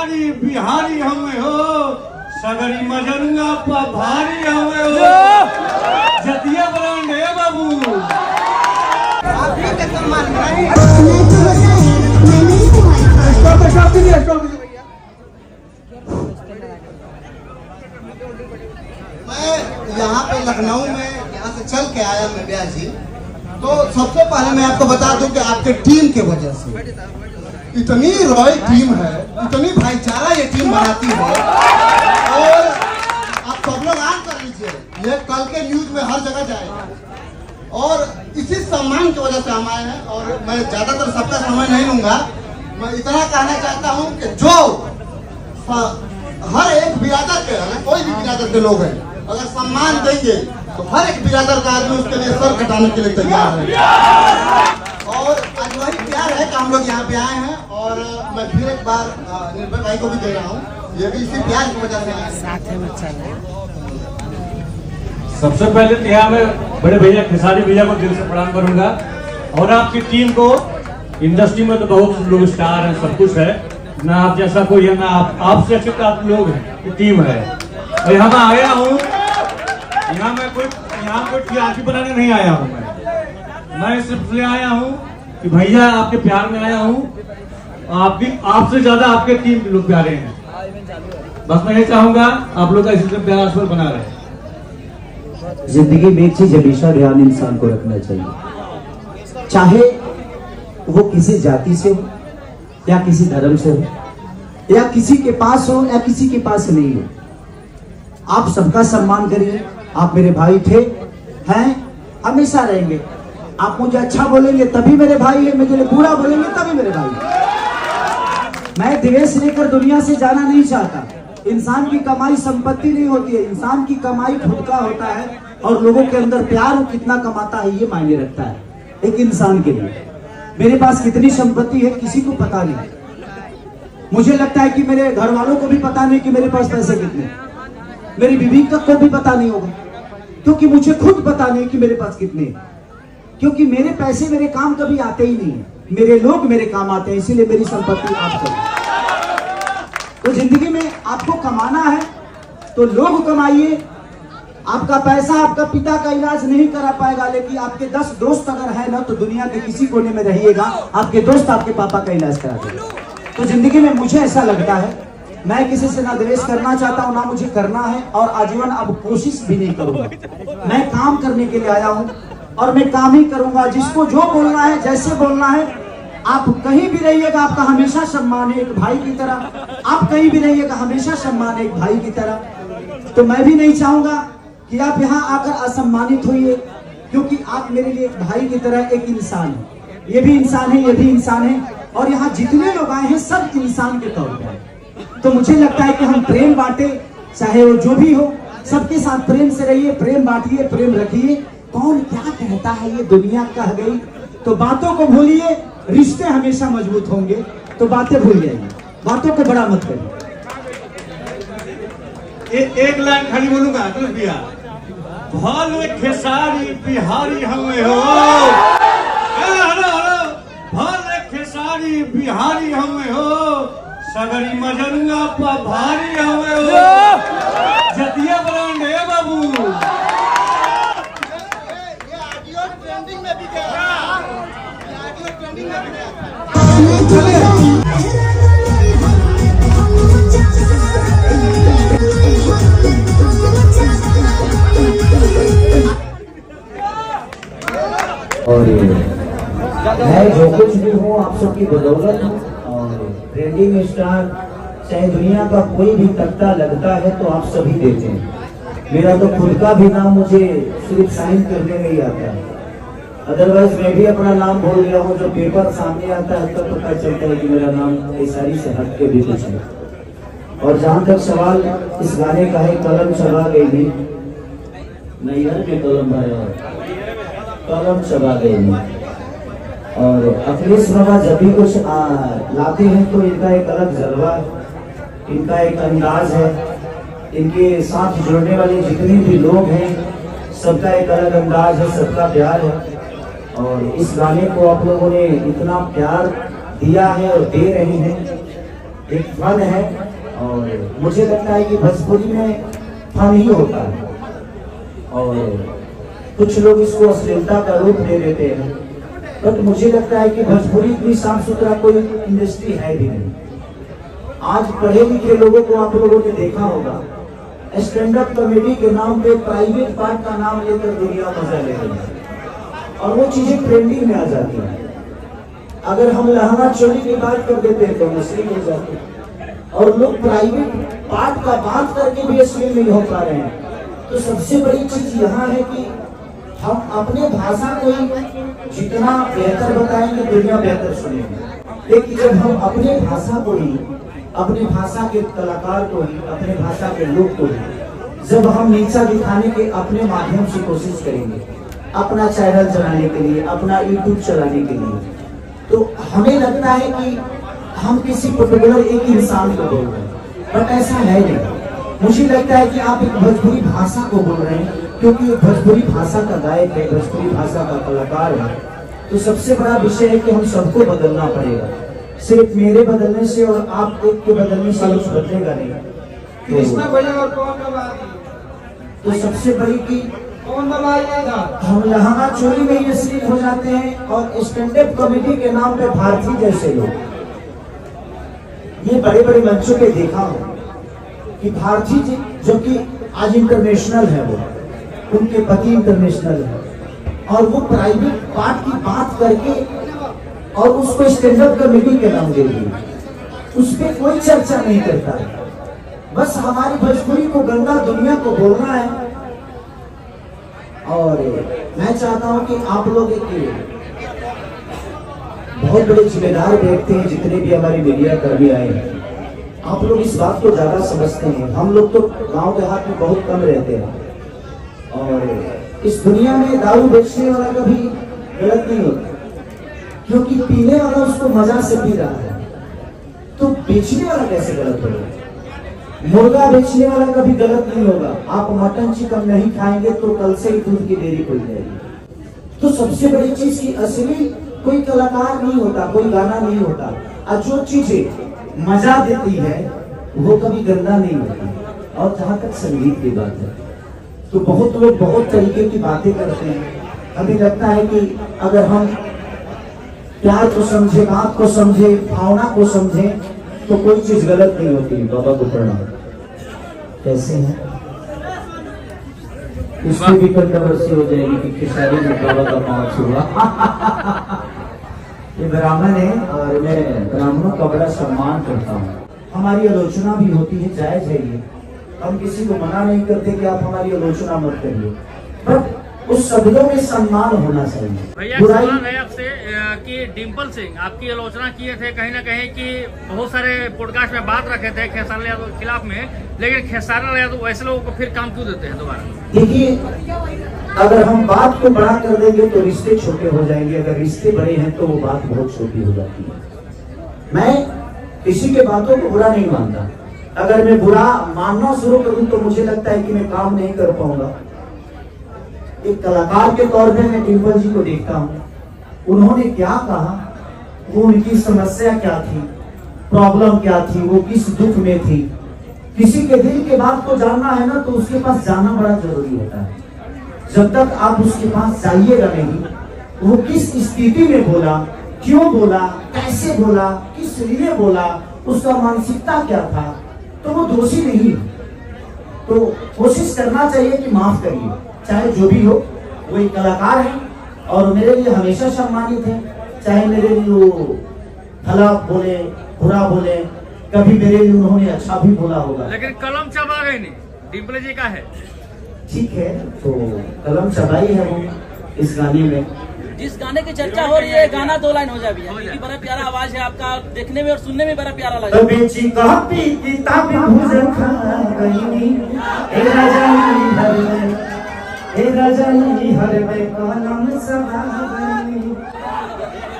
खेसारी बिहारी हमें हो, सगरी मजनुआ पर भारी हमें हो, जतिया ब्रांड है बाबू। मैं यहाँ पे लखनऊ में यहाँ से चल के आया मैं ब्याह जी, तो सबसे पहले मैं आपको बता दूं कि आपके टीम के वजह से इतनी रॉयल टीम है, इतनी भाईचारा ये टीम बनाती है। और आप सब लोग ऑन कर लीजिए, ये कल के न्यूज में हर जगह जाएगा। और इसी सम्मान की वजह से हम आए हैं। और मैं ज्यादातर सबका समय नहीं लूंगा, मैं इतना कहना चाहता हूँ कि जो हर एक बिरादर के है, कोई भी बिरादर के लोग हैं, अगर सम्मान देंगे तो हर एक बिरादर का आदमी उसके लिए सर कटाने के लिए तैयार है। और आज वही प्यार है कि हम लोग यहाँ पे आए हैं। और मैं फिर एक बार निर्भय भाई को भी दे रहा हूँ, ये भी इसी प्यार की वजह से आए। सबसे पहले तो यहाँ मैं बड़े भैया खेसारी भैया को दिल से प्रणाम करूंगा। और आपकी टीम को, इंडस्ट्री में तो बहुत लोग स्टार हैं, सब कुछ है, ना आप जैसा कोई है, ना आपसे अच्छे तो आप लोग हैं, टीम है। और यहाँ मैं आया हूँ, यहाँ कोई टीआरपी बनाने नहीं आया हूँ। मैं सिर्फ इसलिए आया हूँ कि भैया आपके प्यार में आया हूँ। आपसे ज्यादा आपके टीम के लोग प्यारे हैं। बस मैं ये चाहूंगा आप लोग का इसी तरह प्यार आसपास बना रहे। जिंदगी में एक चीज हमेशा ध्यान इंसान को रखना चाहिए, चाहे वो किसी जाति से हो या किसी धर्म से हो, या किसी के पास हो या किसी के पास नहीं हो, आप सबका सम्मान करिए। आप मेरे भाई थे, हैं, हमेशा रहेंगे। आप मुझे अच्छा बोलेंगे तभी मेरे भाई है, मुझे बुरा बोलेंगे तभी मेरे भाई। मैं द्वेष लेकर दुनिया से जाना नहीं चाहता। इंसान की कमाई संपत्ति नहीं होती है, इंसान की कमाई खुद का होता है। और लोगों के अंदर प्यार वो कितना कमाता है ये मायने रखता है एक इंसान के लिए। मेरे पास कितनी संपत्ति है किसी को पता नहीं। मुझे लगता है कि मेरे घर वालों को भी पता नहीं कि मेरे पास पैसे कितने, मेरी बीवी को भी पता नहीं होगा, क्योंकि मुझे खुद पता नहीं कि मेरे पास कितने। क्योंकि मेरे पैसे मेरे काम कभी आते ही नहीं है, मेरे लोग मेरे काम आते हैं, इसीलिए मेरी संपत्ति आप सब। तो जिंदगी में आपको कमाना है तो लोग कमाइए। आपका पैसा आपका पिता का इलाज नहीं करा पाएगा, लेकिन आपके 10 दोस्त अगर है ना तो दुनिया के किसी कोने में रहिएगा, आपके दोस्त आपके पापा का इलाज करा देंगे। तो जिंदगी में मुझे ऐसा लगता है, मैं किसी से ना द्वेष करना चाहता हूँ, ना मुझे करना है, और आजीवन अब कोशिश भी नहीं करूंगा। मैं काम करने के लिए आया हूँ और मैं काम ही करूंगा। जिसको जो बोलना है, जैसे बोलना है, आप कहीं भी रहिएगा आपका हमेशा सम्मान है एक भाई की तरह। आप कहीं भी रहिएगा हमेशा सम्मान है एक भाई की तरह। तो मैं भी नहीं चाहूंगा कि आप यहाँ आकर असम्मानित होइए, क्योंकि आप मेरे लिए एक भाई की तरह एक इंसान है। ये भी इंसान है, ये भी इंसान है, और यहाँ जितने लोग आए हैं सब इंसान के तौर पर। तो मुझे लगता है कि हम प्रेम बांटे, चाहे वो जो भी हो, सबके साथ प्रेम से रहिए, प्रेम बांटिए, प्रेम रखिए। कौन क्या कहता है ये दुनिया कह गई, तो बातों को भूलिए, रिश्ते हमेशा मजबूत होंगे। तो बातें भूल जाइए, बातों को बड़ा मत करिए। एक लाइन खाली बोलूंगा तो भैया, भले खेसारी बिहारी हमें हो, भले खेसारी बिहारी हमें हो, सगरी मजनुआ पर भारी हमें हो, जतिया ब्रांड है बाबू। ये ऑडियो ट्रेंडिंग में भी गया, ये ऑडियो ट्रेंडिंग में भी गया। और मैं जो कुछ भी हूँ आप सबकी बदौलत हूँ। और ट्रेंडिंग स्टार चाहे दुनिया का कोई भी तख्ता लगता है तो आप सभी देते हैं। मेरा तो खुद का भी नाम मुझे सिर्फ साइन करने में ही आता है, अदरवाइज मैं भी अपना नाम भूल गया हूँ। जो पेपर सामने आता है तब पता चलता है कि मेरा नाम खेसारी से हट के भी कुछ है। और जहाँ तक सवाल इस गाने का है, कलम चबा गई भी नहीं है कि कलम भाई, कलम चबा गई नहीं। और अखिलेश बाबा जब भी कुछ लाते हैं तो इनका एक अलग जलवा है, इनका एक अंदाज है। इनके साथ जुड़ने वाले जितने भी लोग हैं सबका एक अलग अंदाज है, सबका प्यार है। और इस गाने को आप लोगों ने इतना प्यार दिया है और दे रहे हैं, एक फन है, और मुझे लगता है कि भोजपुरी में फन ही होता है, और कुछ लोग इसको अश्लीलता का रूप दे देते हैं, बट मुझे लगता है कि भोजपुरी इतनी साफ सुथरा कोई इंडस्ट्री है भी नहीं। आज पढ़े लिखे लोगों को आप लोगों ने देखा होगा, स्टैंड अप कॉमेडी के नाम पे प्राइवेट पार्ट का नाम लेकर दुनिया मजा ले रही है, और वो चीजें ट्रेंडिंग में आ जाती हैं। अगर हम लहंगा चोली की बात कर देते हैं तो अश्लील हो जाती है, और लोग प्राइवेट पार्ट का बात करके भी अश्लील नहीं हो पा रहे हैं। तो सबसे बड़ी चीज यहाँ है कि हम अपने भाषा को ही जितना बेहतर बताएंगे दुनिया बेहतर सुनेगी, लेकिन जब हम अपने भाषा को ही, अपने भाषा के कलाकार को ही, अपने भाषा के लोग को ही जब हम नीचा दिखाने के अपने माध्यम से कोशिश करेंगे, अपना चैनल चलाने के लिए, अपना यूट्यूब चलाने के लिए, तो हमें लगता है कि हम किसी पर्टिकुलर एक इंसान को बोल रहे हैं, बट ऐसा है नहीं। मुझे लगता है कि आप एक भोजपुरी भाषा को बोल रहे हैं, क्योंकि भोजपुरी भाषा का गायक है, भोजपुरी भाषा का कलाकार है। तो सबसे बड़ा विषय है कि हम सबको बदलना पड़ेगा। सिर्फ मेरे बदलने से और आप एक के बदलने से कुछ बदलेगा नहीं। तो सबसे बड़ी की हम लहंगा चोली में ही अश्लील हो जाते हैं, और स्टैंड अप कॉमेडी के नाम पे भारती जैसे लोग, ये बड़े बड़े मंचों पे देखा हो कि भारती जी जो कि आज इंटरनेशनल है, वो उनके पति इंटरनेशनल है, और वो प्राइवेट पार्ट की बात करके और उसको स्टैंड अप कॉमेडी के नाम दे दिए, उस पर कोई चर्चा नहीं करता है। बस हमारी भोजपुरी को गंगा दुनिया को बोलना है। और मैं चाहता हूं कि आप लोग एक बहुत बड़े जिम्मेदार व्यक्ति हैं, जितने भी हमारे मीडिया कर्मी आए हैं, आप लोग इस बात को ज्यादा समझते हैं। हम लोग तो गांव देहात में बहुत कम रहते हैं, और इस दुनिया में दारू बेचने वाला कभी गलत नहीं होता, क्योंकि पीने वाला उसको मजा से पी रहा है, तो बेचने वाला कैसे गलत होगा? मुर्गा बेचने वाला कभी गलत नहीं होगा। आप मटन चिकन नहीं खाएंगे तो कल से ही दूध की डेयरी खुल जाएगी। तो सबसे बड़ी चीज की असली कोई कलाकार नहीं होता, कोई गाना नहीं होता, और जो चीजें मजा देती है वो कभी गंदा नहीं होती। और जहां तक संगीत की बात है, तो बहुत लोग बहुत तरीके की बातें करते हैं। हमें लगता है कि अगर हम प्यार को समझे, बात को समझे, भावना को समझे, तो कोई चीज गलत नहीं होती। बाबा को प्रणाम। कैसे हैं? इसमें भी कंट्रोवर्सी हो जाएगी कि खेसारी में बाबा का पांव छुआ। ये ब्राह्मण है, और मैं ब्राह्मणों का बड़ा सम्मान करता हूँ। हमारी आलोचना भी होती है, जायज है ये, हम किसी को मना नहीं करते कि आप हमारी आलोचना मत करिए, बट उस शब्दों में सम्मान होना चाहिए। भैया सवाल है आपसे कि डिम्पल सिंह आपकी आलोचना किए थे कहीं ना कहीं कि बहुत सारे पॉडकास्ट में बात रखे थे खेसारी यादव के खिलाफ में, लेकिन खेसारी यादव वैसे लोगों को फिर काम क्यों देते हैं दोबारा? देखिए, अगर हम बात को बड़ा कर देंगे तो रिश्ते छोटे हो जाएंगे, अगर रिश्ते बड़े हैं तो वो बात बहुत छोटी हो जाती है। मैं किसी के बातों को बुरा नहीं मानता, अगर मैं बुरा मानना शुरू करूं तो मुझे लगता है कि मैं काम नहीं कर पाऊंगा। एक कलाकार के तौर पे मैं डिम्पल जी को देखता हूँ, उन्होंने क्या कहा, वो उनकी समस्या क्या थी, प्रॉब्लम क्या थी, वो किस दुख में थी। किसी के दिल के बात को जानना है ना, तो उसके पास जाना बड़ा जरूरी होता है। जब तक आप उसके पास जाइएगा नहीं, वो किस स्थिति में बोला, क्यों बोला, कैसे बोला, किस लिए बोला, उसका मानसिकता क्या था, तो वो दोषी नहीं। तो कोशिश करना चाहिए कि माफ करिए, चाहे जो भी हो, वो एक कलाकार है और मेरे लिए हमेशा सम्मानित है। चाहे मेरे लिए वो भला बोले, बुरा बोले, कभी मेरे लिए उन्होंने अच्छा भी बोला होगा, लेकिन कलम चबा गई नहीं, डिम्पल जी का है। ठीक है, तो कलम चबाई है वो इस गाने में। जिस गाने की चर्चा हो रही है, गाना 2 लाइन हो जाए भैया, क्योंकि बड़ा प्यारा आवाज है आपका, देखने में और सुनने में बड़ा प्यारा लगा।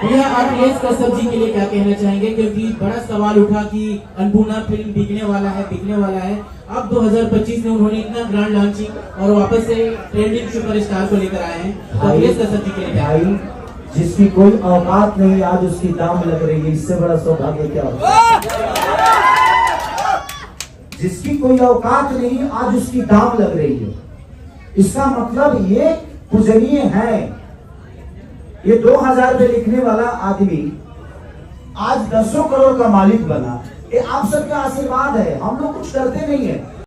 भैया आप लेस कश्यप जी के लिए क्या कहना चाहेंगे, क्योंकि बड़ा सवाल उठा कि अनपूर्णा फिल्म बिकने वाला है। अब 2025 में उन्होंने इतना ग्रैंड लॉन्चिंग और वापस से ट्रेंडिंग सुपरस्टार को लेकर आए हैं, तो लेस कश्यप जी के लिए भाई जिसकी कोई औकात नहीं, आज उसकी दाम लग रही है, इससे बड़ा सौभाग्य क्या होगा। जिसकी कोई औकात नहीं आज उसकी दाम लग रही है। इसका मतलब ये पूजनीय है। ये 2000 रुपये लिखने वाला आदमी आज 10 करोड़ का मालिक बना। ये आप सबका आशीर्वाद है, हम लोग कुछ करते नहीं है।